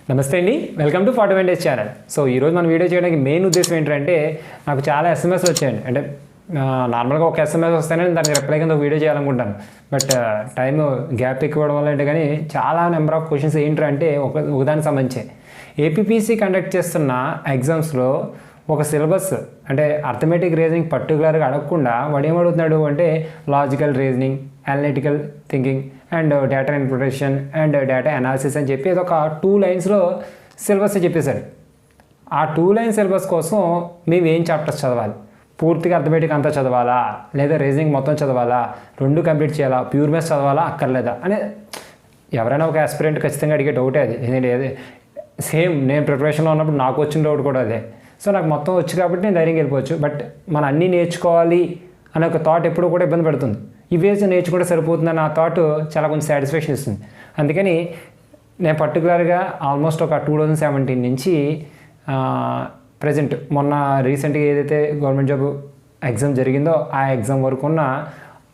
నమస్తే అండి, welcome to 41 days channel. So ఈరోజు మన వీడియో చేయడానికి మెయిన్ ఉద్దేశం ఏంటంటే నాకు చాలా ఎస్ఎంఎస్ వచ్చాయండి. అంటే నార్మల్గా ఒక ఎస్ఎంఎస్ వస్తేనే దానికి రిప్లై కింద వీడియో చేయాలనుకుంటాను. బట్ టైం గ్యాప్ ఎక్కువడం వల్ల అంటే కానీ చాలా నెంబర్ ఆఫ్ క్వశ్చన్స్ ఏంటంటే ఒకదానికి సంబంధించి ఏపీపీసీ కండక్ట్ చేస్తున్న ఎగ్జామ్స్లో ఒక సిలబస్ అంటే అర్థమెటిక్ రీజనింగ్ పర్టికులర్గా అడగకుండా వాడు ఏమడుగుతున్నాడు అంటే logical reasoning, analytical thinking and data interpretation and data analysis అని చెప్పి ఒక 2 లైన్స్లో సిలబస్ చెప్పేశాడు. ఆ 2 లైన్ సిలబస్ కోసం మేము ఏం చాప్టర్స్ చదవాలి, పూర్తిగా అర్థమెటిక్ అంతా చదవాలా లేదా రీజనింగ్ మొత్తం చదవాలా, 2 కంప్లీట్ చేయాలా, ప్యూర్ మ్యాథ్స్ చదవాలా అక్కర్లేదా అనే ఎవరైనా ఒక ఆస్పిరెంట్ ఖచ్చితంగా అడిగే డౌటే అది. ఎందుకంటే సేమ్ నేను ప్రిపరేషన్లో ఉన్నప్పుడు నాకు వచ్చిన డౌట్ కూడా అదే. సో నాకు మొత్తం వచ్చు కాబట్టి నేను ధైర్యంగా వెళ్ళిపోవచ్చు. బట్ మనం అన్నీ నేర్చుకోవాలి అనే ఒక థాట్ ఎప్పుడు కూడా ఇబ్బంది పెడుతుంది. ఇవేసి నేర్చుకుంటే సరిపోతుందని ఆ థాట్ చాలా కొంచెం సాటిస్ఫాక్షన్ ఇస్తుంది. అందుకని నేను పర్టికులర్గా ఆల్మోస్ట్ ఒక 2017 నుంచి ప్రజెంట్ మొన్న రీసెంట్గా ఏదైతే గవర్నమెంట్ జాబ్ ఎగ్జామ్ జరిగిందో ఆ ఎగ్జామ్ వరకు ఉన్న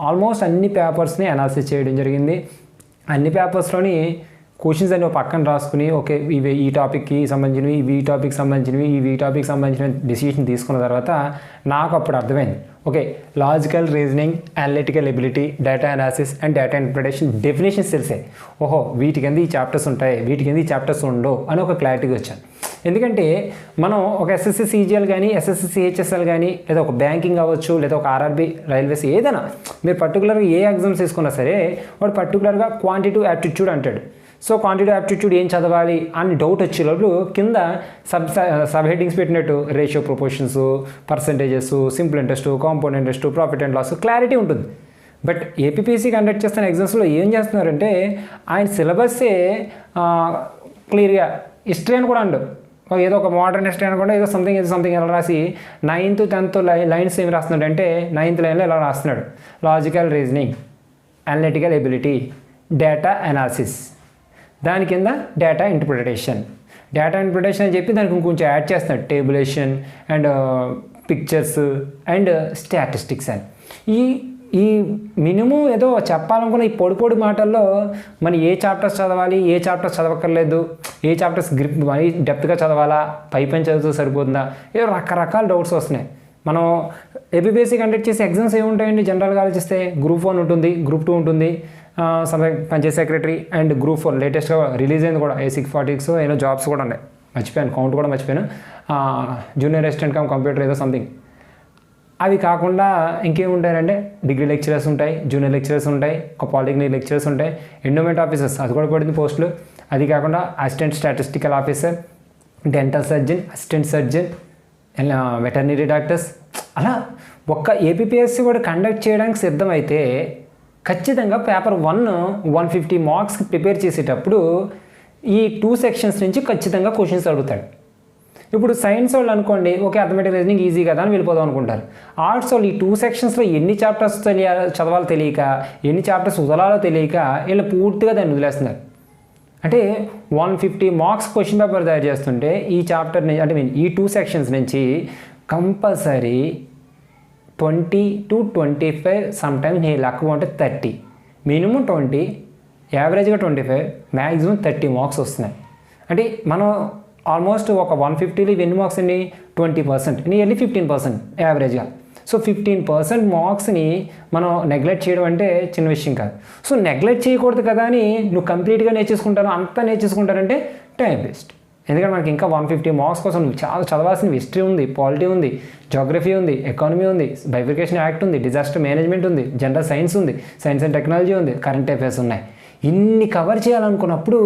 ఆల్మోస్ట్ అన్ని పేపర్స్ని అనాలిసిస్ చేయడం జరిగింది. అన్ని పేపర్స్లోని క్వశ్చన్స్ అన్ని పక్కన రాసుకుని ఓకే ఇవి ఈ టాపిక్కి సంబంధించినవి, ఇవి ఈ టాపిక్ సంబంధించినవి, ఇవి ఈ టాపిక్ సంబంధించిన డిసిషన్ తీసుకున్న తర్వాత నాకు అప్పుడు అర్థమైంది okay logical reasoning, analytical ability, data analysis and data interpretation definitions తెలిసాయి. ఓహో వీటి కింద ఈ చాప్టర్స్ ఉంటాయి, వీటి కింద ఈ చాప్టర్స్ ఉండవు అని ఒక క్లారిటీగా వచ్చాను. ఎందుకంటే మనం ఒక ఎస్ఎస్సి సిజిఎల్ కానీ ఎస్ఎస్సి సిహెచ్ఎస్ఎల్ కానీ లేదా ఒక బ్యాంకింగ్ అవ్వచ్చు లేదా ఒక ఆర్ఆర్బీ రైల్వేస్ ఏదైనా మీరు పర్టికులర్గా ఏ ఎగ్జామ్స్ తీసుకున్నా సరే వాడు పర్టికులర్గా క్వాంటిటివ్ యాప్టిట్యూడ్ అంటాడు. సో క్వాంటిటివ్ యాప్టిట్యూడ్ ఏం చదవాలి అని డౌట్ వచ్చేటప్పుడు కింద సబ్ హెడ్డింగ్స్ పెట్టినట్టు ratio proportions, percentages, simple interest, compound interest, profit and loss clarity ఉంటుంది. బట్ ఏపీపీసీ కండక్ట్ చేస్తున్న ఎగ్జామ్స్లో ఏం చేస్తున్నారంటే ఆయన సిలబస్సే క్లియర్గా హిస్టరీ అని కూడా అండు ఏదో ఒక మోడర్న్ హిస్టరీ అనుకుంటే ఏదో సంథింగ్ ఎలా రాసి 9th 10th లైన్స్ ఏమి రాస్తున్నాడు అంటే 9th లైన్లో ఎలా రాస్తున్నాడు logical reasoning, analytical ability, data analysis, దాని కింద డేటా ఇంటర్ప్రిటేషన్ అని చెప్పి దానికి ఇంకొంచెం యాడ్ చేస్తున్నాడు tabulation and pictures and statistics అని. ఈ మినిమం ఏదో చెప్పాలనుకున్న ఈ పొడి మాటల్లో మనం ఏ చాప్టర్స్ చదవాలి, ఏ చాప్టర్స్ చదవక్కర్లేదు, ఏ చాప్టర్స్ గ్రిప్ మరీ డెప్త్గా చదవాలా, పైపైన చదివితే సరిపోతుందా, ఏదో రకరకాల డౌట్స్ వస్తున్నాయి. మనం ఏపీపీఎస్సీ కండక్ట్ చేసే ఎగ్జామ్స్ ఏముంటాయండి జనరల్గా ఆలోచిస్తే గ్రూప్ 1 ఉంటుంది, గ్రూప్ 2 ఉంటుంది, పంచాయత్ సెక్రటరీ అండ్ గ్రూప్ 4 లేటెస్ట్గా రిలీజ్ అయింది కూడా A646 ఏదో జాబ్స్ కూడా ఉన్నాయి, మర్చిపోయాను కౌంట్ కూడా మర్చిపోయాను, జూనియర్ అసిస్టెంట్ కమ్ కంప్యూటర్ ఏదో సంథింగ్. అవి కాకుండా ఇంకేముంటాయంటే డిగ్రీ లెక్చరర్స్ ఉంటాయి, జూనియర్ లెక్చరర్స్ ఉంటాయి, ఒక పాలిటెక్నిక్ లెక్చరర్స్ ఉంటాయి, ఎండోమెంట్ ఆఫీసర్స్ అది కూడా పడింది పోస్టులు. అది కాకుండా assistant statistical officer, dental surgeon, assistant surgeon, veterinary doctors. అలా ఒక్క ఏపీపీఎస్సీ కూడా కండక్ట్ చేయడానికి సిద్ధమైతే ఖచ్చితంగా పేపర్ 150 మార్క్స్కి ప్రిపేర్ చేసేటప్పుడు ఈ 2 సెక్షన్స్ నుంచి ఖచ్చితంగా క్వశ్చన్స్ అడుగుతాడు. ఇప్పుడు సైన్స్ వాళ్ళు అనుకోండి ఓకే అర్థమెటిక్ రీజనింగ్ ఈజీ కదా అని వెళ్ళిపోదాం అనుకుంటారు. ఆర్ట్స్ వాళ్ళు ఈ 2 సెక్షన్స్లో ఎన్ని చాప్టర్స్ చదవాలో తెలియక, ఎన్ని చాప్టర్స్ వదలాలో తెలియక వీళ్ళు పూర్తిగా దాన్ని వదిలేస్తున్నారు. అంటే 150 మార్క్స్ క్వశ్చన్ పేపర్ తయారు చేస్తుంటే ఈ చాప్టర్ అంటే ఈ 2 సెక్షన్స్ నుంచి కంపల్సరీ 20 to 25 సమ్టైమ్స్ నీ లక్ ఉంటే 30, మినిమం 20, యావరేజ్గా 25, మ్యాక్సిమం 30 మార్క్స్ వస్తున్నాయి. అంటే మనం ఆల్మోస్ట్ ఒక 150లో ఎన్ని మార్క్స్ అండి 20%, నియర్లీ 15% యావరేజ్గా. సో 15% మార్క్స్ని మనం నెగ్లెక్ట్ చేయడం అంటే చిన్న విషయం కాదు. సో నెగ్లెక్ట్ చేయకూడదు కదా అని నువ్వు కంప్లీట్గా నేర్చేసుకుంటాను అంతా నేర్చేసుకుంటానంటే టైం వేస్ట్. ఎందుకంటే మనకి ఇంకా 150 మార్క్స్ కోసం నువ్వు చాలా చదవాల్సిన హిస్టరీ ఉంది, పాలిటీ ఉంది, జోగ్రఫీ ఉంది, ఎకానమీ ఉంది, బైఫికేషన్ యాక్ట్ ఉంది, డిజాస్టర్ మేనేజ్మెంట్ ఉంది, జనరల్ సైన్స్ ఉంది, సైన్స్ అండ్ టెక్నాలజీ ఉంది, కరెంట్ అఫైర్స్ ఉన్నాయి. ఇన్ని కవర్ చేయాలనుకున్నప్పుడు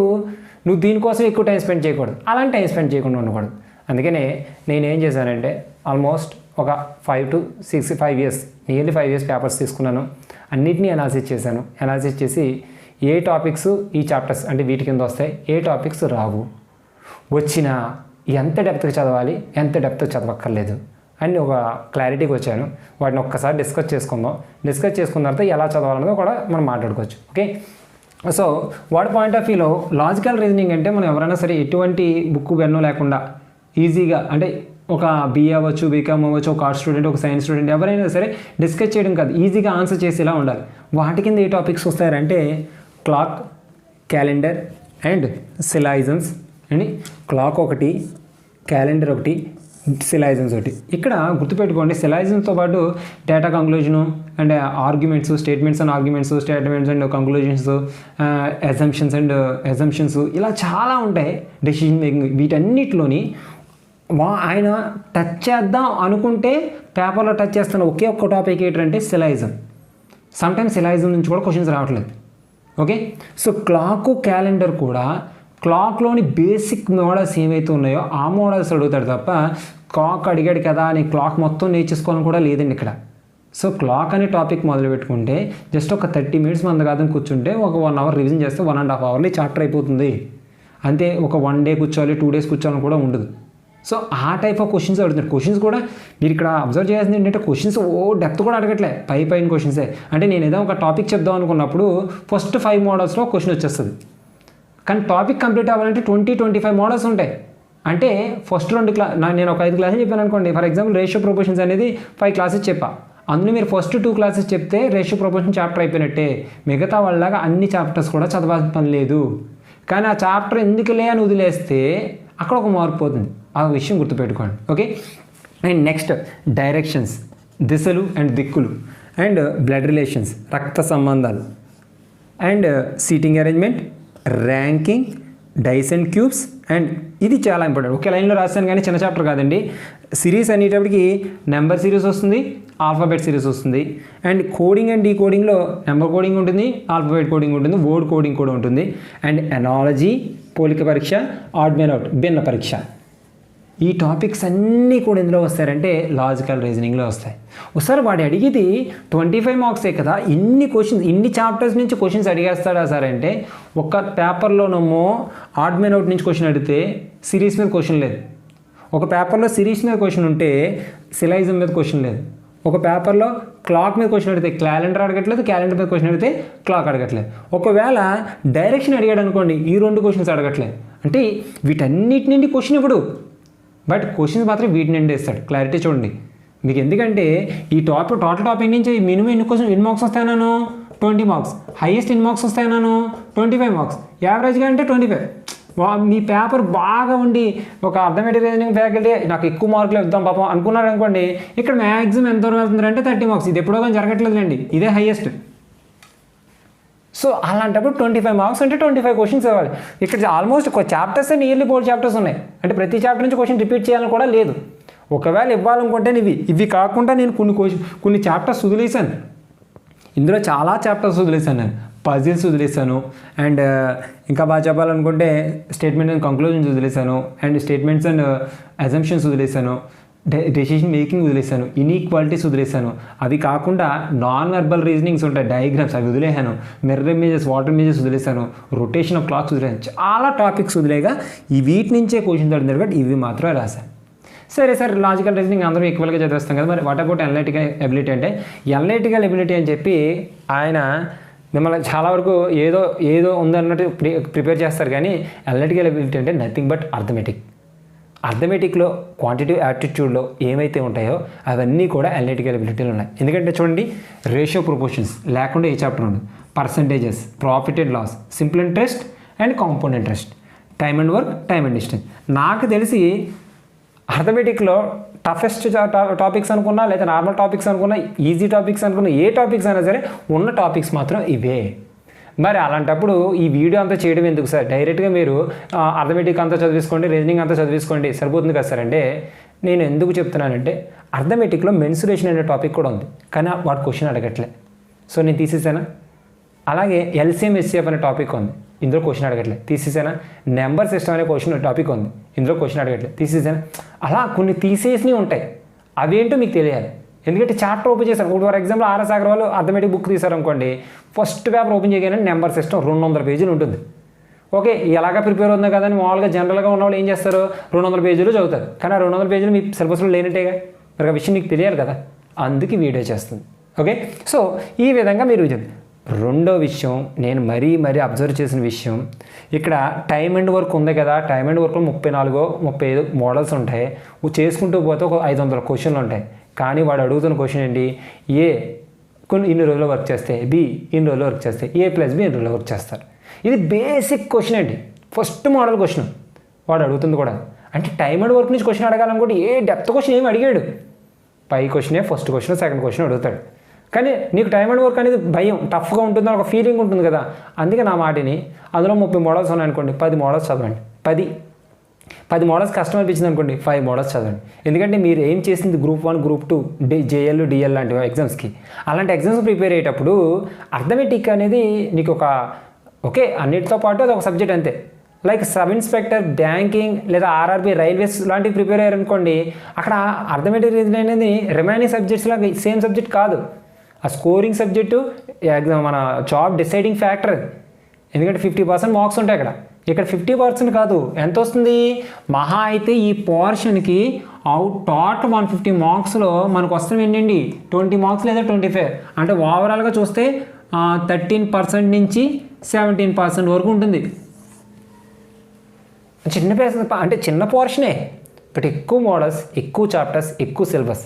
నువ్వు దీనికోసం ఎక్కువ టైం స్పెండ్ చేయకూడదు, అలాంటి టైం స్పెండ్ చేయకుండా ఉండకూడదు. అందుకనే నేనేం చేశానంటే ఆల్మోస్ట్ ఒక 5 to 5 years nearly 5 years papers తీసుకున్నాను, అన్నిటినీ అనాలిసిస్ చేశాను. అనాలిసిస్ చేసి ఏ టాపిక్స్ ఈ చాప్టర్స్ అంటే వీటి కింద వస్తాయి, ఏ టాపిక్స్ రావు, వచ్చిన ఎంత డెప్త్గా చదవాలి, ఎంత డెప్త్గా చదవక్కర్లేదు అని ఒక క్లారిటీకి వచ్చాను. వాటిని ఒక్కసారి డిస్కస్ చేసుకుందాం. డిస్కస్ చేసుకున్న తర్వాత ఎలా చదవాలన్నదో కూడా మనం మాట్లాడుకోవచ్చు. ఓకే, సో వాడి పాయింట్ ఆఫ్ వ్యూలో లాజికల్ రీజనింగ్ అంటే మనం ఎవరైనా సరే ఎటువంటి బుక్ పెన్ను లేకుండా ఈజీగా అంటే ఒక బీఏ అవ్వచ్చు, బీకామ్ అవ్వచ్చు, ఒక ఆర్ట్స్ స్టూడెంట్, ఒక సైన్స్ స్టూడెంట్ ఎవరైనా సరే డిస్కస్ చేయడం కాదు, ఈజీగా ఆన్సర్ చేసేలా ఉండాలి. వాటి కింద ఏ టాపిక్స్ వస్తాయంటే క్లాక్, క్యాలెండర్ అండ్ సిలాయిజమ్స్ అండి క్లాక్ ఒకటి, క్యాలెండర్ ఒకటి, సిలాయిజమ్స్ ఒకటి. ఇక్కడ గుర్తుపెట్టుకోండి, సిలాయిజమ్స్తో పాటు data conclusion and arguments, statements and arguments, statements and conclusions, assumptions ఇలా చాలా ఉంటాయి డెసిషన్ మేకింగ్. వీటన్నిటిలోని ఆయన టచ్ చేద్దాం అనుకుంటే పేపర్లో టచ్ చేస్తున్న ఒకే ఒక్క టాపిక్ ఏంటంటే సిలాయిజం. సమ్టైమ్స్ సిలాయిజం నుంచి కూడా క్వశ్చన్స్ రావట్లేదు. ఓకే, సో క్లాకు, క్యాలెండర్ కూడా క్లాక్లోని బేసిక్ మోడల్స్ ఏవైతే ఉన్నాయో ఆ మోడల్స్ అడుగుతాడు తప్ప క్లాక్ అడిగాడు కదా అని క్లాక్ మొత్తం నేర్చేసుకోవాలని కూడా లేదండి ఇక్కడ. సో క్లాక్ అనే టాపిక్ మొదలు పెట్టుకుంటే జస్ట్ ఒక 30 minutes మంది కాదని కూర్చుంటే ఒక 1 hour రివిజన్ చేస్తే 1.5 hourలో చాప్టర్ అయిపోతుంది. అంతే, ఒక 1 day కూర్చోవాలి, 2 days కూర్చోవాలని కూడా ఉండదు. సో ఆ టైప్ ఆఫ్ క్వశ్చన్స్ అడుగుతున్నారు. క్వశ్చన్స్ కూడా మీరు ఇక్కడ అబ్జర్వ్ చేయాల్సింది ఏంటంటే క్వశ్చన్స్ డెప్త్ కూడా అడగట్లే, పైన క్వశ్చన్సే. అంటే నేను ఏదో ఒక టాపిక్ చెప్దాం అనుకున్నప్పుడు ఫస్ట్ 5 modelsలో క్వశ్చన్ వచ్చేస్తుంది. కానీ టాపిక్ కంప్లీట్ అవ్వాలంటే 20-25 models ఉంటాయి. అంటే ఫస్ట్ 2 నేను ఒక 5 classes చెప్పాను అనుకోండి. ఫర్ ఎగ్జాంపుల్ రేషియో ప్రొపోర్షన్స్ అనేది 5 classes చెప్పా. అందులో మీరు ఫస్ట్ 2 classes చెప్తే రేషియో ప్రొపోర్షన్ చాప్టర్ అయిపోయినట్టే. మిగతా వాళ్ళలాగా అన్ని చాప్టర్స్ కూడా చదవాల్సిన పని లేదు. కానీ ఆ చాప్టర్ ఎందుకులే అని వదిలేస్తే అక్కడ ఒక మార్పు పోతుంది. ఆ విషయం గుర్తుపెట్టుకోండి. ఓకే, అండ్ నెక్స్ట్ డైరెక్షన్స్, దిశలు అండ్ దిక్కులు, అండ్ బ్లడ్ రిలేషన్స్, రక్త సంబంధాలు, and seating arrangement, ranking, dice and cubes. And ఇది చాలా ఇంపార్టెంట్. ఒకే లైన్లో రాస్తాను కానీ చిన్న చాప్టర్ కాదండి. సిరీస్ అనేటప్పటికి నెంబర్ సిరీస్ వస్తుంది, ఆల్ఫాబెట్ సిరీస్ వస్తుంది. అండ్ కోడింగ్ అండ్ డీకోడింగ్లో నెంబర్ కోడింగ్ ఉంటుంది, ఆల్ఫాబెట్ కోడింగ్ ఉంటుంది, వర్డ్ కోడింగ్ కూడా ఉంటుంది. అండ్ ఎనాలజీ, పోలిక పరీక్ష, ఆడ్ మెన్ అవుట్, భిన్న పరీక్ష. ఈ టాపిక్స్ అన్నీ కూడా ఎందులో వస్తాయంటే లాజికల్ రీజనింగ్లో వస్తాయి. ఒకసారి వాడు అడిగేది 25 marks కదా, ఇన్ని చాప్టర్స్ నుంచి క్వశ్చన్స్ అడిగేస్తాడా సార్ అంటే, ఒక పేపర్లోనేమో ఆడ్ మెన్ అవుట్ నుంచి క్వశ్చన్ అడిగితే సిరీస్ మీద క్వశ్చన్ లేదు. ఒక పేపర్లో సిరీస్ మీద క్వశ్చన్ ఉంటే సిలాయిజం మీద క్వశ్చన్ లేదు. ఒక పేపర్లో క్లాక్ మీద క్వశ్చన్ అడిగితే క్యాలెండర్ అడగట్లేదు, క్యాలెండర్ మీద క్వశ్చన్ అడిగితే క్లాక్ అడగట్లేదు. ఒకవేళ డైరెక్షన్ అడిగాడు అనుకోండి, ఈ 2 క్వశ్చన్స్ అడగట్లేదు. అంటే వీటన్నిటి నుండి క్వశ్చన్ ఇప్పుడు, బట్ క్వశ్చన్స్ మాత్రం వీటి నుండి వేస్తాడు. క్లారిటీ చూడండి మీకు. ఎందుకంటే ఈ టోటల్ టాపిక్ నుంచి మినిమం ఎన్ని మార్క్స్ వస్తాయన్నాను? 20 marks. హైయెస్ట్ ఎన్ని మార్క్స్ వస్తాయన్నాను? 25 marks. యావరేజ్గా అంటే 25. మీ పేపర్ బాగా ఉండి ఒక అర్థమెటిక్ రీజనింగ్ ఫ్యాకల్టీ నాకు ఎక్కువ మార్కులు ఇద్దాం పాపం అనుకున్నారు అనుకోండి, ఇక్కడ మ్యాక్సిమం ఎంత వెళ్తుంది అంటే 30 marks. ఇది ఎప్పుడో కానీ జరగట్లేదులేండి, ఇదే హైయెస్ట్. సో అలాంటప్పుడు 25 marks అంటే 25 questions ఇవ్వాలి. ఇక్కడ ఆల్మోస్ట్ ఒక చాప్టర్స్ నియర్లీ 4 chapters ఉన్నాయి. అంటే ప్రతి చాప్టర్ నుంచి క్వశ్చన్ రిపీట్ చేయాలని కూడా లేదు. ఒకవేళ ఇవ్వాలనుకుంటే ఇవి కాకుండా నేను కొన్ని చాప్టర్స్ వదిలేసాను. ఇందులో చాలా చాప్టర్స్ వదిలేసాను. నేను పజిల్స్ వదిలేసాను, అండ్ ఇంకా బాగా చెప్పాలనుకుంటే స్టేట్మెంట్ అండ్ కంక్లూజన్స్ వదిలేసాను, అండ్ స్టేట్మెంట్స్ అండ్ అజంప్షన్స్ వదిలేసాను, డెసిషన్ మేకింగ్ వదిలేసాను, ఇన్ఈక్వాలిటీస్ వదిలేసాను. అవి కాకుండా నాన్ వెర్బల్ రీజనింగ్స్ ఉంటాయి, డయాగ్రామ్స్, అవి వదిలేసాను. మిర్రర్ ఇమేజెస్, వాటర్ ఇమేజెస్ వదిలేసాను, రొటేషన్ ఆఫ్ క్లాక్స్ వదిలేసాను. చాలా టాపిక్స్ వదిలేగా వీటి నుంచే క్వశ్చన్స్ అడిగినారు కాబట్టి ఇవి మాత్రమే రాశాను. సరే సార్, లాజికల్ రీజనింగ్ అందరూ ఈక్వల్గా చదివేస్తాం కదా, మరి వాట్ అబౌట్ అనలిటికల్ ఎబిలిటీ అంటే, అనలిటికల్ ఎబిలిటీ అని చెప్పి ఆయన మిమ్మల్ని చాలా వరకు ఏదో ఉందన్నట్టు ప్రిపేర్ చేస్తారు. కానీ అనలిటికల్ ఎబిలిటీ అంటే నథింగ్ బట్ అర్థమెటిక్లో క్వాంటిటివ్ యాప్టిట్యూడ్లో ఏమైతే ఉంటాయో అవన్నీ కూడా అనలిటికల్ ఎబిలిటీలు ఉన్నాయి. ఎందుకంటే చూడండి, రేషియో ప్రొపోర్షన్స్ లేకుండా ఏ చాప్టర్ ఉండదు. Percentages, profit and loss, simple interest and compound interest, time and work, time and distance. నాకు తెలిసి అర్థమెటిక్లో టఫెస్ట్ టాపిక్స్ అనుకున్నా, లేదా నార్మల్ టాపిక్స్ అనుకున్నా, ఈజీ టాపిక్స్ అనుకున్నా, ఏ టాపిక్స్ అయినా సరే ఉన్న టాపిక్స్ మాత్రం ఇవే. మరి అలాంటప్పుడు ఈ వీడియో అంతా చేయడం ఎందుకు సార్? డైరెక్ట్గా మీరు అర్థమెటిక్ అంతా చదివించుకోండి, రీజనింగ్ అంతా చదివించుకోండి, సరిపోతుంది కదా సార్ అంటే, నేను ఎందుకు చెప్తున్నానంటే అర్థమెటిక్లో మెన్సురేషన్ అనే టాపిక్ కూడా ఉంది, కానీ వాడు క్వశ్చన్ అడగట్లే. సో నేను తీసేసానా? అలాగే ఎల్సిఎం ఎస్సిఎఫ్ అనే టాపిక్ ఉంది, ఇందులో క్వశ్చన్ అడగట్లే, తీసేసానా? నెంబర్ సిస్టమ్ అనే టాపిక్ ఉంది, ఇందులో క్వశ్చన్ అడగట్లే, తీసేసానా? అలా కొన్ని తీసేసినవి ఉంటాయి. అవేంటో మీకు తెలియాలి. ఎందుకంటే చాప్టర్ ఓపెన్ చేశారు. For example RS Agarwal arithmetic book తీశారనుకోండి, ఫస్ట్ పేపర్ ఓపెన్ చేయగానే నెంబర్ సిస్టమ్ 200 pages ఉంటుంది. ఓకే, ఎలాగా ప్రిపేర్ అవుతుంది కదా అని మామూలుగా జనరల్గా ఉన్నవాళ్ళు ఏం చేస్తారు, 200 pages చదువుతారు. కానీ ఆ 200 pages మీ సిలబస్లో లేనట్టేగా, మరి ఆ విషయం మీకు తెలియాలి కదా, అందుకే వీడియో చేస్తుంది. ఓకే, సో ఈ విధంగా మీరు రెండో విషయం, నేను మరీ అబ్జర్వ్ చేసిన విషయం, ఇక్కడ టైమ్ అండ్ వర్క్ ఉంది కదా, టైమ్ అండ్ వర్క్లో 34-35 మోడల్స్ ఉంటాయి. చేసుకుంటూ పోతే ఒక 500 క్వశ్చన్లు ఉంటాయి. కానీ వాడు అడుగుతున్న క్వశ్చన్ ఏంటి, ఏ ఇన్ని రోజులు వర్క్ చేస్తే, బి ఇన్ని రోజులు వర్క్ చేస్తే, A+B ఇన్ని రోజులు వర్క్ చేస్తారు. ఇది బేసిక్ క్వశ్చన్ అండి, ఫస్ట్ మోడల్ క్వశ్చన్. వాడు అడుగుతుంది కూడా. అంటే టైమ్ అండ్ వర్క్ నుంచి క్వశ్చన్ అడగాలనుకుంటే ఏ డెప్త్ క్వశ్చన్ ఏమి అడిగాడు, పై క్వశ్చనే ఫస్ట్ క్వశ్చన్ సెకండ్ క్వశ్చన్ అడుగుతాడు. కానీ నీకు టైమ్ అండ్ వర్క్ అనేది భయం, టఫ్గా ఉంటుందని ఒక ఫీలింగ్ ఉంటుంది కదా. అందుకే నా మాటిని అందులో 30 మోడల్స్ ఉన్నాయనుకోండి, 10 మోడల్స్ చదవండి. 10 మోడల్స్ కష్టం అనిపించింది అనుకోండి, 5 మోడల్స్ చదవండి. ఎందుకంటే మీరు ఏం చేసింది గ్రూప్ 1 గ్రూప్ 2 జేఎల్ డిఎల్ లాంటి ఎగ్జామ్స్కి, అలాంటి ఎగ్జామ్స్ ప్రిపేర్ అయ్యేటప్పుడు అర్థమెటిక్ అనేది నీకు ఒక ఓకే అన్నిటితో పాటు అది ఒక సబ్జెక్ట్ అంతే. లైక్ సబ్ ఇన్స్పెక్టర్, బ్యాంకింగ్ లేదా ఆర్ఆర్బీ, రైల్వేస్ లాంటివి ప్రిపేర్ అయ్యారనుకోండి, అక్కడ అర్థమెటిక్ రీజనింగ్ అనేది రిమైనింగ్ సబ్జెక్ట్స్ లాగా సేమ్ సబ్జెక్ట్ కాదు, ఆ స్కోరింగ్ సబ్జెక్టు మన జాబ్ డిసైడింగ్ ఫ్యాక్టర్. ఎందుకంటే 50% మార్క్స్ ఉంటాయి అక్కడ, ఇక్కడ 50% కాదు. ఎంత వస్తుంది మహా అయితే ఈ పోర్షన్కి టోటల్ 150 మార్క్స్లో మనకు వస్తుంది ఏంటండి 20 మార్క్స్ లేదా 25. అంటే ఓవరాల్గా చూస్తే 13% నుంచి 17% వరకు ఉంటుంది. చిన్న అంటే చిన్న పోర్షనే, బట్ ఎక్కువ మోడల్స్, ఎక్కువ చాప్టర్స్, ఎక్కువ సిలబస్.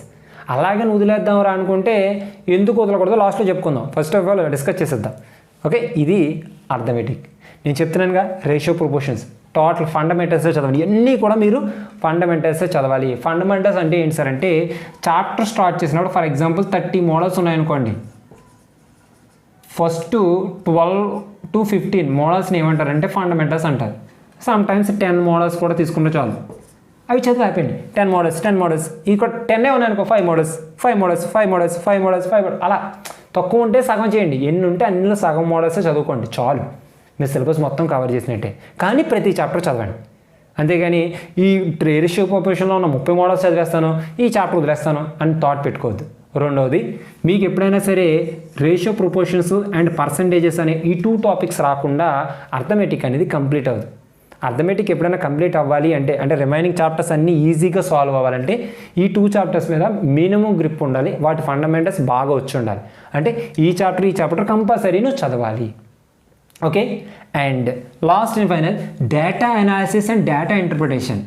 అలాగే వదిలేద్దాం రా అనుకుంటే ఎందుకు వదలకూడదో లాస్ట్లో చెప్పుకుందాం. ఫస్ట్ ఆఫ్ ఆల్ డిస్కస్ చేసేద్దాం. ఓకే, ఇది అర్థమెటిక్. నేను చెప్తున్నానుగా రేషియో ప్రొపోర్షన్స్ టోటల్ ఫండమెంటల్సే చదవండి. ఇవన్నీ కూడా మీరు ఫండమెంటల్సే చదవాలి. ఫండమెంటల్స్ అంటే ఏంటి సార్ అంటే చాప్టర్ స్టార్ట్ చేసినప్పుడు ఫర్ ఎగ్జాంపుల్ 30 మోడల్స్ ఉన్నాయనుకోండి, ఫస్ట్ 12 to 15 మోడల్స్ని ఏమంటారంటే ఫండమెంటల్స్ అంటారు. సమ్ టైమ్స్ 10 మోడల్స్ కూడా తీసుకుంటే చాలు, అవి చదివి అయిపోయింది. 10 మోడల్స్ ఇక్కడ 10 ఉన్నాయనుకో 5 మోడల్స్ అలా తక్కువ ఉంటే సగం చేయండి, ఎన్ని ఉంటే అన్నిలో సగం మోడల్సే చదువుకోండి చాలు, మీ సిలబస్ మొత్తం కవర్ చేసినట్టే. కానీ ప్రతి చాప్టర్ చదవండి, అంతేగాని ఈ రేషియో ప్రొపోర్షన్లో ఉన్న 30 మోడల్స్ చదివేస్తాను ఈ చాప్టర్ వదిలేస్తాను అని థాట్ పెట్టుకోవద్దు. రెండవది, మీకు ఎప్పుడైనా సరే రేషియో ప్రొపోర్షన్స్ అండ్ పర్సంటేజెస్ అనే ఈ 2 టాపిక్స్ రాకుండా అర్థమెటిక్ అనేది కంప్లీట్ అవుతుంది. అర్థమెటిక్ ఎప్పుడైనా కంప్లీట్ అవ్వాలి అంటే రిమైనింగ్ చాప్టర్స్ అన్నీ ఈజీగా సాల్వ్ అవ్వాలంటే ఈ 2 చాప్టర్స్ మీద మినిమం గ్రిప్ ఉండాలి, వాటి ఫండమెంటల్స్ బాగా వచ్చి ఉండాలి. అంటే ఈ చాప్టర్ కంపల్సరీ నువ్వు చదవాలి. Okay, and last and final data analysis and data interpretation.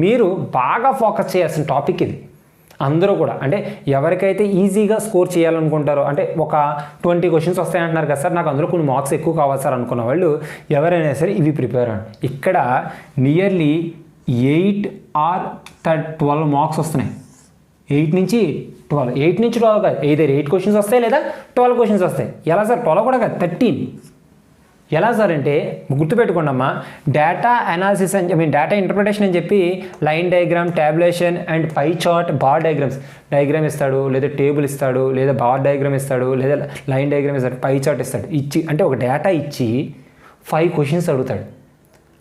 మీరు బాగా ఫోకస్ చేయాల్సిన టాపిక్ ఇది. అందరూ కూడా అంటే ఎవరికైతే ఈజీగా స్కోర్ చేయాలనుకుంటారో, అంటే ఒక 20 క్వశ్చన్స్ వస్తాయంటున్నారు కదా సార్, నాకు అందులో కొన్ని మార్క్స్ ఎక్కువ కావాలి సార్ అనుకున్న వాళ్ళు ఎవరైనా సరే ఇవి ప్రిపేర్ అవ్వండి. ఇక్కడ నియర్లీ 8 or 12 మార్క్స్ వస్తున్నాయి. 8 నుంచి 12 కాదు, either 8 క్వశ్చన్స్ వస్తాయి లేదా 12 క్వశ్చన్స్ వస్తాయి. ఎలా సార్ 12 కూడా కాదు 13. ఎలా సార్ అంటే గుర్తుపెట్టుకోండి అమ్మా, డేటా అనాలిసిస్ అని డేటా ఇంటర్ప్రిటేషన్ అని చెప్పి line diagram, tabulation and pie chart, bar diagram ఇస్తాడు, లేదా టేబుల్ ఇస్తాడు, లేదా బార్ డయాగ్రామ్ ఇస్తాడు, లేదా లైన్ డయాగ్రామ్ ఇస్తాడు, పై చార్ట్ ఇస్తాడు. ఇచ్చి అంటే ఒక డేటా ఇచ్చి 5 క్వశ్చన్స్ అడుగుతాడు.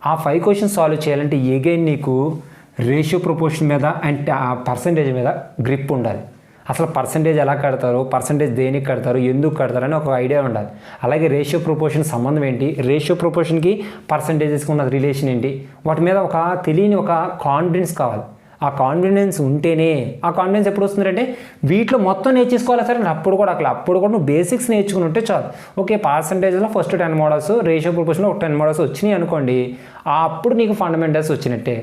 ఆ 5 క్వశ్చన్స్ సాల్వ్ చేయాలంటే ఎగైన్ నీకు రేషియో ప్రొపోర్షన్ మీద అండ్ పర్సంటేజ్ మీద గ్రిప్ ఉండాలి. అసలు పర్సంటేజ్ ఎలా కడతారు, పర్సంటేజ్ దేనికి కడతారు, ఎందుకు కడతారు అని ఒక ఐడియా ఉండాలి. అలాగే రేషియో ప్రొపోర్షన్ సంబంధం ఏంటి, రేషియో ప్రొపోర్షన్కి పర్సంటేజెస్కి ఉన్న రిలేషన్ ఏంటి, వాటి మీద ఒక తెలియని ఒక కాన్ఫిడెన్స్ కావాలి. ఆ కాన్ఫిడెన్స్ ఉంటేనే, ఆ కాన్ఫిడెన్స్ ఎప్పుడు వస్తుందంటే వీటిలో మొత్తం నేర్చేసుకోవాలి సరే. అప్పుడు కూడా నువ్వు బేసిక్స్ నేర్చుకుని ఉంటే చాలు. ఓకే, పర్సంటేజ్లో ఫస్ట్ 10 మోడల్స్, రేషియో ప్రొపోర్షన్లో ఒక 10 మోడల్స్ వచ్చినాయి అనుకోండి, అప్పుడు నీకు ఫండమెంటల్స్ వచ్చినట్టే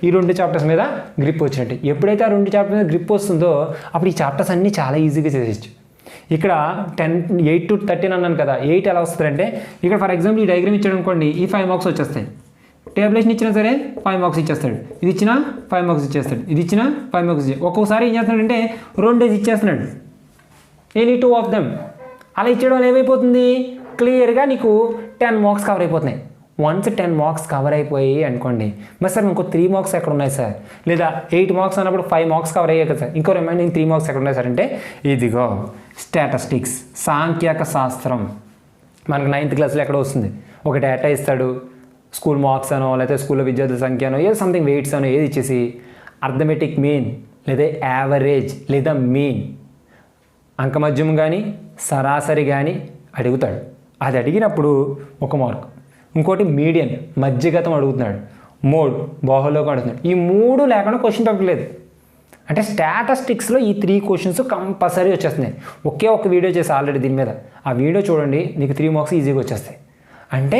ఈ 2 చాప్టర్స్ మీద గ్రిప్ వచ్చినట్టే. ఎప్పుడైతే ఆ 2 చాప్టర్స్ మీద గ్రిప్ వస్తుందో అప్పుడు ఈ చాప్టర్స్ అన్నీ చాలా ఈజీగా చేసేయచ్చు. ఇక్కడ 8 to 13 అన్నాను కదా, 8 ఎలా వస్తుందంటే ఇక్కడ ఫర్ ఎగ్జాంపుల్ ఈ డయాగ్రామ్ ఇచ్చాడు అనుకోండి, ఈ 5 మార్క్స్ వచ్చేస్తాయి. టేబులేషన్ ఇచ్చినా సరే 5 మార్క్స్ ఇచ్చేస్తాడు, ఇది ఇచ్చినా 5 మార్క్స్ ఇచ్చేస్తాడు, ఇది ఇచ్చినా 5 మార్క్స్ ఇచ్చేస్తాడు. ఒక్కొక్కసారి ఏం చేస్తున్నాడంటే 2 ఇచ్చేస్తున్నాడు, ఎనీ 2 of them. అలా ఇచ్చడం వల్ల ఏమైపోతుంది, క్లియర్గా నీకు 10 మార్క్స్ కవర్ అయిపోతున్నాయి. వన్స్ 10 మార్క్స్ కవర్ అయిపోయి అనుకోండి, మరి సార్ ఇంకో 3 మార్క్స్ ఎక్కడ ఉన్నాయి సార్, లేదా 8 మార్క్స్ అన్నప్పుడు 5 మార్క్స్ కవర్ అయ్యాయి కదా సార్, ఇంకో రిమైనింగ్ 3 మార్క్స్ ఎక్కడ ఉన్నాయి సార్ అంటే ఇదిగో స్టాటిస్టిక్స్, సాంఖ్యక శాస్త్రం. మనకు 9th క్లాస్లో ఎక్కడ వస్తుంది, ఒక డేటా ఇస్తాడు, స్కూల్ మార్క్స్ అనో లేకపోతే స్కూల్లో విద్యార్థుల సంఖ్య అనో ఏదో సంథింగ్ వెయిట్స్ అనో ఏది ఇచ్చేసి అర్థమెటిక్ మీన్ లేదా యావరేజ్ లేదా మీన్, అంకమధ్యం కానీ సరాసరి కానీ అడుగుతాడు. అది అడిగినప్పుడు 1 మార్క్. ఇంకోటి మీడియన్, మధ్యగతం అడుగుతున్నాడు. మోడ్, బాహులోకం అడుగుతున్నాడు. ఈ 3 లేకుండా క్వశ్చన్ పేపర్ లేదు. అంటే స్టాటిస్టిక్స్లో ఈ 3 క్వశ్చన్స్ కంపల్సరీ వచ్చేస్తున్నాయి. ఒకే ఒక వీడియో చేసి ఆల్రెడీ దీని మీద, ఆ వీడియో చూడండి, నీకు 3 మార్క్స్ ఈజీగా వచ్చేస్తాయి. అంటే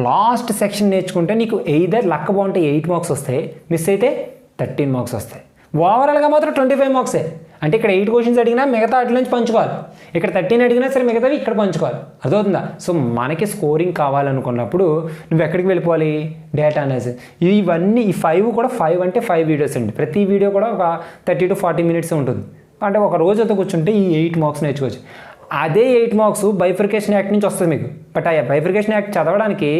లాస్ట్ సెక్షన్ నేర్చుకుంటే నీకు ఎయిదర్ లక్క బాగుంటే 8 మార్క్స్ వస్తాయి, మిస్ అయితే 13 మార్క్స్ వస్తాయి. ఓవరాల్గా మాత్రం 25 మార్క్సే. అంటే ఇక్కడ 8 క్వశ్చన్స్ అడిగినా మిగతా వాటి నుంచి పంచుకోవాలి, ఇక్కడ 13 అడిగినా సరే మిగతావి ఇక్కడ పంచుకోవాలి, అర్థమవుతుందా? సో మనకి స్కోరింగ్ కావాలనుకున్నప్పుడు నువ్వు ఎక్కడికి వెళ్ళిపోవాలి? Data analysis. ఇవన్నీ ఈ 5 కూడా 5 అంటే 5 వీడియోస్ అండి. ప్రతి వీడియో కూడా ఒక 30 to 40 minutes ఉంటుంది. అంటే ఒక రోజుతో కూర్చుంటే ఈ 8 మార్క్స్ నేర్చుకోవచ్చు. అదే 8 మార్క్స్ బైఫర్కేషన్ యాక్ట్ నుంచి వస్తుంది మీకు. బట్ ఆ బైఫర్కేషన్ యాక్ట్ చదవడానికి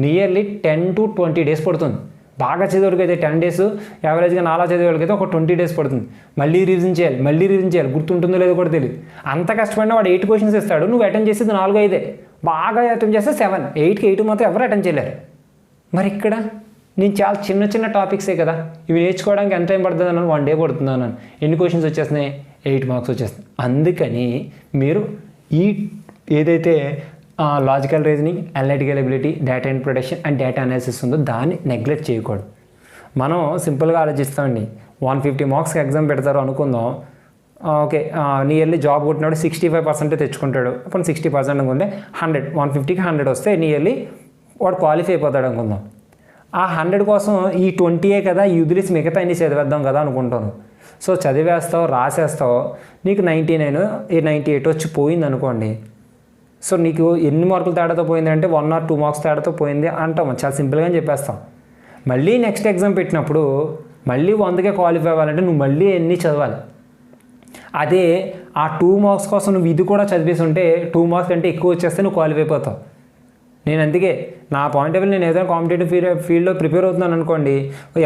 నియర్లీ 10 to 20 days పడుతుంది. బాగా చదివేవాళ్ళకి అయితే 10 days, యావరేజ్గా నాలా చదివేవాళ్ళకి అయితే ఒక 20 days పడుతుంది. మళ్ళీ రివిజన్ చేయాలి, గుర్తుంటుందో లేదో కూడా తెలియదు. అంత కష్టపడినా వాడు 8 questions ఇస్తాడు, నువ్వు అటెండ్ చేసేది 4-5, బాగా అటెండ్ చేస్తే 7, 8కి 8 మాత్రం ఎవరు అటెండ్ చేయలేరు. మరి ఇక్కడ నేను చాలా చిన్న టాపిక్సే కదా, ఇవి నేర్చుకోవడానికి ఎంత టైం పడుతుంది అన్నాను? 1 day పడుతుంది అన్నాను. ఎన్ని క్వశ్చన్స్ వచ్చేస్తున్నాయి? 8 మార్క్స్ వచ్చేస్తాయి. అందుకని మీరు ఈ ఏదైతే logical reasoning, analytical ability, data interpretation and data analysis ఉందో దాన్ని నెగ్లెక్ట్ చేయకూడదు. మనం సింపుల్గా ఆలోచిస్తామండి, 150 మార్క్స్కి ఎగ్జామ్ పెడతారు అనుకుందాం. ఓకే, నియర్లీ జాబ్ కొట్టినాడు 65% తెచ్చుకుంటాడు. అప్పుడు 60% అనుకుంటే 100, 150కి 100 వస్తే నియర్లీ వాడు క్వాలిఫై అయిపోతాడు అనుకుందాం. ఆ 100 కోసం ఈ 20 కదా ఈ వదిలేసి మిగతా అన్ని చదివేద్దాం కదా అనుకుంటాను. సో చదివేస్తావు, రాసేస్తావు, నీకు 99, 98 వచ్చి పోయింది అనుకోండి. సో నీకు ఎన్ని మార్కులు తేడాతో పోయింది అంటే 1 or 2 మార్క్స్ తేడాతో పోయింది అంటాం, చాలా సింపుల్గా చెప్పేస్తాం. మళ్ళీ నెక్స్ట్ ఎగ్జామ్ పెట్టినప్పుడు మళ్ళీ 100కే క్వాలిఫై అవ్వాలంటే నువ్వు మళ్ళీ ఎన్ని చదవాలి. అదే ఆ 2 మార్క్స్ కోసం నువ్వు ఇది కూడా చదివేసి ఉంటే 2 మార్క్స్ కంటే ఎక్కువ వచ్చేస్తే నువ్వు క్వాలిఫై అయిపోతావు. నేను అందుకే నా పాయింట్ ఆఫ్ వ్యూ, నేను ఏదైనా కాంపిటేటివ్ ఫీల్డ్లో ప్రిపేర్ అవుతున్నాను అనుకోండి,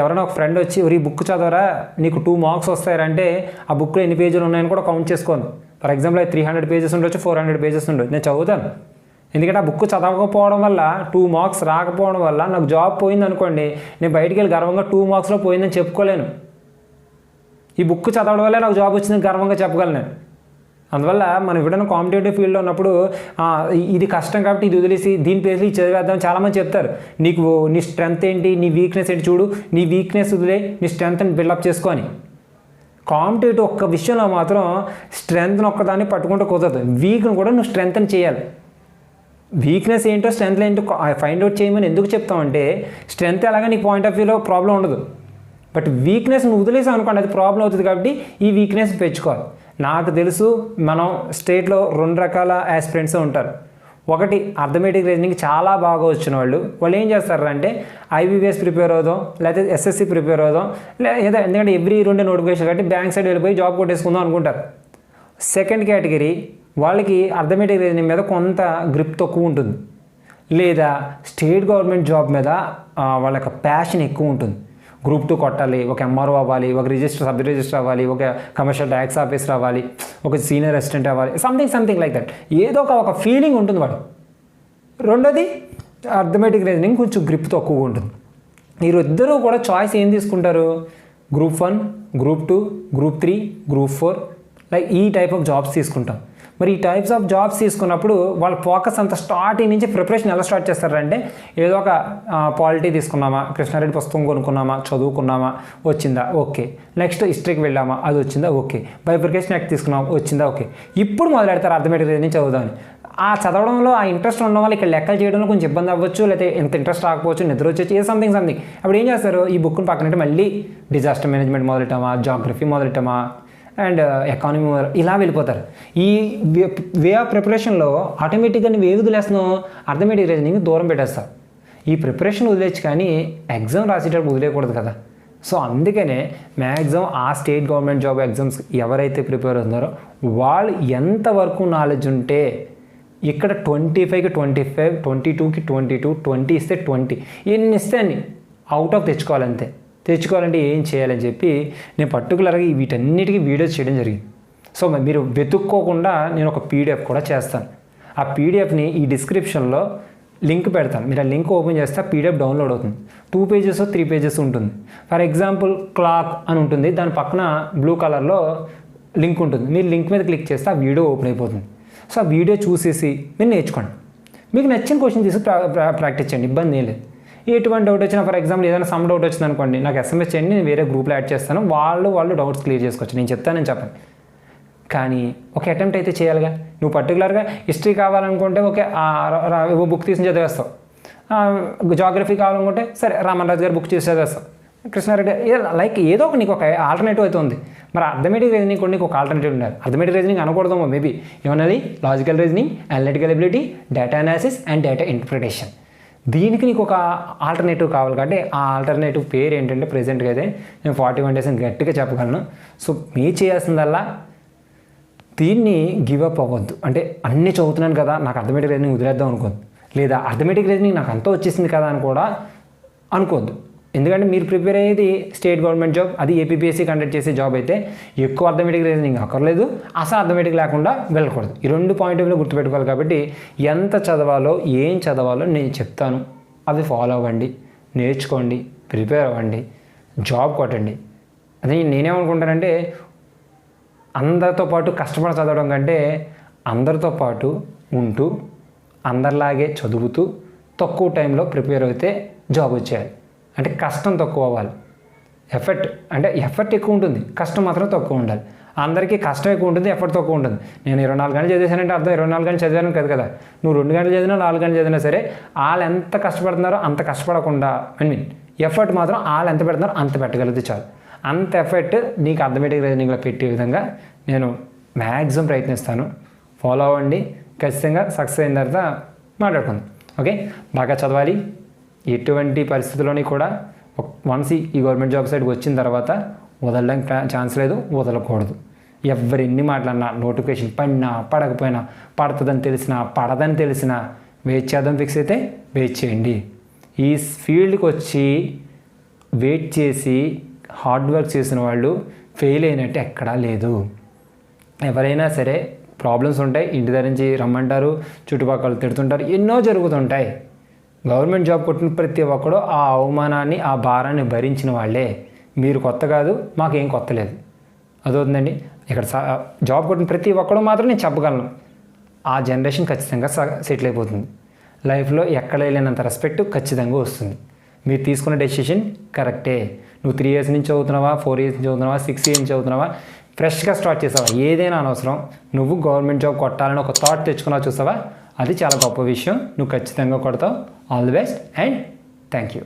ఎవరైనా ఒక ఫ్రెండ్ వచ్చి ఈ బుక్ చదవరా నీకు 2 మార్క్స్ వస్తాయంటే ఆ బుక్లో ఎన్ని పేజీలు ఉన్నాయని కూడా కౌంట్ చేసుకోను. ఫర్ ఎగ్జాంపుల్ 300 pages ఉండొచ్చు, 400 pages ఉండొచ్చు, నేను చదువుతాను. ఎందుకంటే ఆ బుక్ చదవకపోవడం వల్ల 2 మార్క్స్ రాకపోవడం వల్ల నాకు జాబ్ పోయింది అనుకోండి, నేను బయటికి వెళ్ళి గర్వంగా 2 మార్క్స్లో పోయిందని చెప్పుకోలేను. ఈ బుక్ చదవడం వల్లే నాకు జాబ్ వచ్చిందని గర్వంగా చెప్పగలను నేను. అందువల్ల మనం ఎప్పుడైనా కాంపిటేటివ్ ఫీల్డ్లో ఉన్నప్పుడు ఇది కష్టం కాబట్టి ఇది వదిలేసి దీని పేరు చదివేద్దాం చాలామంది చెప్తారు. నీకు నీ స్ట్రెంత్ ఏంటి, నీ వీక్నెస్ ఏంటి చూడు, నీ వీక్నెస్ వదిలే నీ స్ట్రెంత్ని బిల్డప్ చేసుకొని. కాంపిటేటివ్ ఒక్క విషయంలో మాత్రం స్ట్రెంత్ని ఒక్కదాన్ని పట్టుకుంటూ కుదరదు, వీక్ని కూడా నువ్వు స్ట్రెంత్ని చేయాలి. వీక్నెస్ ఏంటో స్ట్రెంత్ ఏంటో ఫైండ్ అవుట్ చేయమని ఎందుకు చెప్తామంటే, స్ట్రెంత్ ఎలాగా నీకు పాయింట్ ఆఫ్ వ్యూలో ప్రాబ్లం ఉండదు, బట్ వీక్నెస్ నువ్వు వదిలేసావు అనుకోండి అది ప్రాబ్లం అవుతుంది. కాబట్టి ఈ వీక్నెస్ పెంచుకోవాలి. నాకు తెలుసు మనం స్టేట్లో 2 రకాల యాస్పిరెంట్స్ ఉంటారు. ఒకటి అర్థమెటిక్ రీజనింగ్ చాలా బాగా వచ్చిన వాళ్ళు ఏం చేస్తారంటే IBPS ప్రిపేర్ అవుదాం, లేకపోతే SSC ప్రిపేర్ అవుదాం, లేదా ఎందుకంటే ఎవ్రీ 2 నోటిఫికేషన్ కాబట్టి బ్యాంక్ సైడ్ వెళ్ళిపోయి జాబ్ కొట్టేసుకుందాం అనుకుంటారు. సెకండ్ కేటగిరీ వాళ్ళకి అర్థమెటిక్ రీజనింగ్ మీద కొంత గ్రిప్ తక్కువ ఉంటుంది, లేదా స్టేట్ గవర్నమెంట్ జాబ్ మీద వాళ్ళ యొక్క ప్యాషన్ ఎక్కువ ఉంటుంది. Group 2 కొట్టాలి, ఒక MRO అవ్వాలి, ఒక సబ్ రిజిస్టర్ అవ్వాలి, ఒక కమర్షియల్ ట్యాక్స్ ఆఫీసర్ అవ్వాలి, ఒక సీనియర్ అసిస్టెంట్ అవ్వాలి, సంథింగ్ లైక్ దట్. ఏదో ఒక ఫీలింగ్ ఉంటుంది వాడు. రెండోది అర్థమెటిక్ రీజనింగ్ కొంచెం గ్రిప్ తక్కువగా ఉంటుంది. వీరిద్దరూ కూడా చాయిస్ ఏం తీసుకుంటారు? Group 1, Group 2, Group 3, Group 4 like ఈ టైప్ ఆఫ్ జాబ్స్ తీసుకుంటాం. మరి ఈ టైప్స్ ఆఫ్ జాబ్స్ తీసుకున్నప్పుడు వాళ్ళ ఫోకస్ అంతా స్టార్టింగ్ నుంచి ప్రిపరేషన్ ఎలా స్టార్ట్ చేస్తారంటే, ఏదో ఒక పాలిటీ తీసుకున్నామా, కృష్ణారెడ్డి పుస్తకం కొనుక్కున్నామా, చదువుకున్నామా, వచ్చిందా, ఓకే. నెక్స్ట్ హిస్టరీకి వెళ్ళామా, అది వచ్చిందా, ఓకే. బైఫర్కేషన్ యాక్ట్ తీసుకున్నామా, వచ్చిందా, ఓకే. ఇప్పుడు మొదలెడతారు అర్థమెటిక్ రీజనింగ్ చదువుదామని. ఆ చదవడంలో ఆ ఇంట్రెస్ట్ ఉండడం వల్ల ఇక్కడ లెక్కలు చేయడంలో కొంచెం ఇబ్బంది అవ్వచ్చు, లేకపోతే ఎంత ఇంట్రెస్ట్ రాకపోవచ్చు, నిద్ర వచ్చి ఏ సంథింగ్. అప్పుడు ఏం చేస్తారు? ఈ బుక్ని పక్కనంటే మళ్ళీ డిజాస్టర్ మేనేజ్మెంట్ మొదలెట్టామా, జాగ్రఫీ మొదలెట్టామా, అండ్ ఎకానమీ ఇలా వెళ్ళిపోతారు. ఈ వే ఆఫ్ ప్రిపరేషన్లో ఆటోమేటిక్గా నువ్వు ఏ వదిలేస్తున్నావు? అర్థమెటిక్ రీజనింగ్ దూరం పెట్టేస్తావు. ఈ ప్రిపరేషన్ వదిలేచ్చు, కానీ ఎగ్జామ్ రాసేటప్పుడు వదిలేయకూడదు కదా. సో అందుకనే మ్యాక్సిమం ఆ స్టేట్ గవర్నమెంట్ జాబ్ ఎగ్జామ్స్ ఎవరైతే ప్రిపేర్ అవుతున్నారో వాళ్ళు ఎంతవరకు నాలెడ్జ్ ఉంటే, ఇక్కడ 25కి 25, 22కి 22, 20 ఇస్తే 20, ఎన్ని ఇస్తే అన్ని అవుట్ ఆఫ్ తెచ్చుకోవాలంతే. తెచ్చుకోవాలంటే ఏం చేయాలని చెప్పి నేను పర్టికులర్గా వీటన్నిటికీ వీడియోస్ చేయడం జరిగింది. సో మీరు వెతుక్కోకుండా నేను ఒక PDF కూడా చేస్తాను. ఆ PDFని ఈ డిస్క్రిప్షన్లో లింక్ పెడతాను. మీరు ఆ లింక్ ఓపెన్ చేస్తే PDF డౌన్లోడ్ అవుతుంది. 2 pages 3 pages ఉంటుంది. ఫర్ ఎగ్జాంపుల్ క్లాక్ అని ఉంటుంది, దాని పక్కన బ్లూ కలర్లో లింక్ ఉంటుంది. మీరు లింక్ మీద క్లిక్ చేస్తే ఆ వీడియో ఓపెన్ అయిపోతుంది. సో ఆ వీడియో చూసేసి మీరు నేర్చుకోండి. మీకు నచ్చిన క్వశ్చన్ తీసి ప్రాక్టీస్ చేయండి, ఇబ్బంది ఏం లేదు. ఎటువంటి డౌట్ వచ్చినా, ఫర్ ఎగ్జాంపుల్ ఏదైనా సమ్ డౌట్ వచ్చింది అనుకోండి, నాకు SMS చేయండి, నేను వేరే గ్రూప్లో యాడ్ చేస్తాను. వాళ్ళు డౌట్స్ క్లియర్ చేసుకోవచ్చు, నేను చెప్తానని చెప్పండి. కానీ ఒక అటెంప్ట్ అయితే చేయాలిగా. నువ్వు పర్టికులర్గా హిస్టరీ కావాలనుకుంటే ఓకే బుక్ తీసి చదివేస్తావు, జాగ్రఫీ కావాలనుకుంటే సరే రామన్ రాజు గారు బుక్ చేసి చదివేస్తావు, కృష్ణారెడ్డి లైక్ ఏదో ఒక నీకు ఒక ఆల్టర్నేటివ్ అయితే ఉంది. మరి అర్థమెటిక్ రీజనింగ్ కూడా నీకు ఒక ఆల్టర్నేటివ్ ఉండాలి. అర్థమెటిక్ రీజనింగ్ అనకూడదేమో మేబీ, ఏమన్నది logical reasoning, analytical ability, data analysis and data interpretation. దీనికి నీకు ఒక ఆల్టర్నేటివ్ కావాలి కాబట్టి ఆ ఆల్టర్నేటివ్ పేరు ఏంటంటే ప్రెజెంట్గా అయితే నేను 41 days అని గట్టిగా చెప్పగలను. సో మీరు చేయాల్సిందల్లా దీన్ని గివప్ అవ్వద్దు. అంటే అన్నీ చదువుతున్నాను కదా నాకు అర్థమెటిక్ రీజనింగ్ వదిలేద్దాం అనుకోద్దు, లేదా అర్థమెటిక్ రీజనింగ్ నాకు అంతా వచ్చేసింది కదా అని కూడా అనుకోవద్దు. ఎందుకంటే మీరు ప్రిపేర్ అయ్యేది స్టేట్ గవర్నమెంట్ జాబ్, అది ఏపీపీఎస్సీ కండక్ట్ చేసే జాబ్ అయితే ఎక్కువ అర్థమెటిక్ రీజనింగ్ అక్కర్లేదు, అసలు అర్థమెటిక్ లేకుండా వెళ్ళకూడదు. ఈ 2 పాయింట్ ఆఫ్ వ్యూలో గుర్తుపెట్టుకోవాలి. కాబట్టి ఎంత చదవాలో ఏం చదవాలో నేను చెప్తాను, అవి ఫాలో అవ్వండి, నేర్చుకోండి, ప్రిపేర్ అవ్వండి, జాబ్ కొట్టండి. అది నేనేమనుకుంటానంటే అందరితో పాటు కష్టపడి చదవడం కంటే అందరితో పాటు ఉంటూ అందరిలాగే చదువుతూ తక్కువ టైంలో ప్రిపేర్ అయితే జాబ్ వచ్చేయాలి. అంటే కష్టం తక్కువ అవ్వాలి, ఎఫర్ట్ ఎక్కువ ఉంటుంది, కష్టం మాత్రం తక్కువ ఉండాలి. అందరికీ కష్టం ఎక్కువ ఉంటుంది, ఎఫర్ట్ తక్కువ ఉంటుంది. నేను 24 గంటలు చదివేసానంటే అర్థం 24 గంటలు చదివాను కదా. నువ్వు 2 గంటలు చదివినా 4 గంటలు చదివినా సరే వాళ్ళు ఎంత కష్టపడుతున్నారో అంత కష్టపడకుండా ఎఫర్ట్ మాత్రం వాళ్ళు ఎంత పెడుతున్నారో అంత పెట్టగలిగితే చాలు. అంత ఎఫర్ట్ నీకు అర్థమెటిక్ రీజనింగ్లో పెట్టే విధంగా నేను మ్యాక్సిమం ప్రయత్నిస్తాను. ఫాలో అవ్వండి, ఖచ్చితంగా సక్సెస్ అయిన తర్వాత మాట్లాడుకుందాం. ఓకే, బాగా చదవాలి. ఎటువంటి పరిస్థితుల్లోని కూడా వన్స్ ఈ గవర్నమెంట్ జాబ్ సైడ్కి వచ్చిన తర్వాత వదలడానికి ఛాన్స్ లేదు, వదలకూడదు. ఎవరెన్ని మాట్లాడినా, నోటిఫికేషన్ పడినా పడకపోయినా, పడుతుందని తెలిసినా పడదని తెలిసినా వెయిట్ చేద్దాం. ఫిక్స్ అయితే వెయిట్ చేయండి. ఈ ఫీల్డ్కి వచ్చి వెయిట్ చేసి హార్డ్ వర్క్ చేసిన వాళ్ళు ఫెయిల్ అయినట్టు ఎక్కడా లేదు. ఎవరైనా సరే ప్రాబ్లమ్స్ ఉంటాయి, ఇంటి దగ్గర నుంచి రమ్మంటారు, చుట్టుపక్కల తిడుతుంటారు, ఎన్నో జరుగుతుంటాయి. గవర్నమెంట్ జాబ్ కొట్టిన ప్రతి ఒక్కడు ఆ అవమానాన్ని ఆ భారాన్ని భరించిన వాళ్ళే. మీరు కొత్త కాదు, మాకేం కొత్త లేదు. అదవుతుందండి. ఇక్కడ జాబ్ కొట్టిన ప్రతి ఒక్కడు మాత్రం నేను చెప్పగలను, ఆ జనరేషన్ ఖచ్చితంగా సెటిల్ అయిపోతుంది. లైఫ్లో ఎక్కడ లేనంత రెస్పెక్ట్ ఖచ్చితంగా వస్తుంది. మీరు తీసుకున్న డెసిషన్ కరెక్టే. నువ్వు 3 years నుంచి చదువుతున్నావా, 4 years నుంచి చదువుతున్నావా, 6 years నుంచి చదువుతున్నావా, ఫ్రెష్గా స్టార్ట్ చేసావా, ఏదైనా అనవసరం. నువ్వు గవర్నమెంట్ జాబ్ కొట్టాలని ఒక థాట్ తెచ్చుకున్నావు చూసావా, అది చాలా గొప్ప విషయం. నువ్వు ఖచ్చితంగా కొడతావు. All the best and thank you.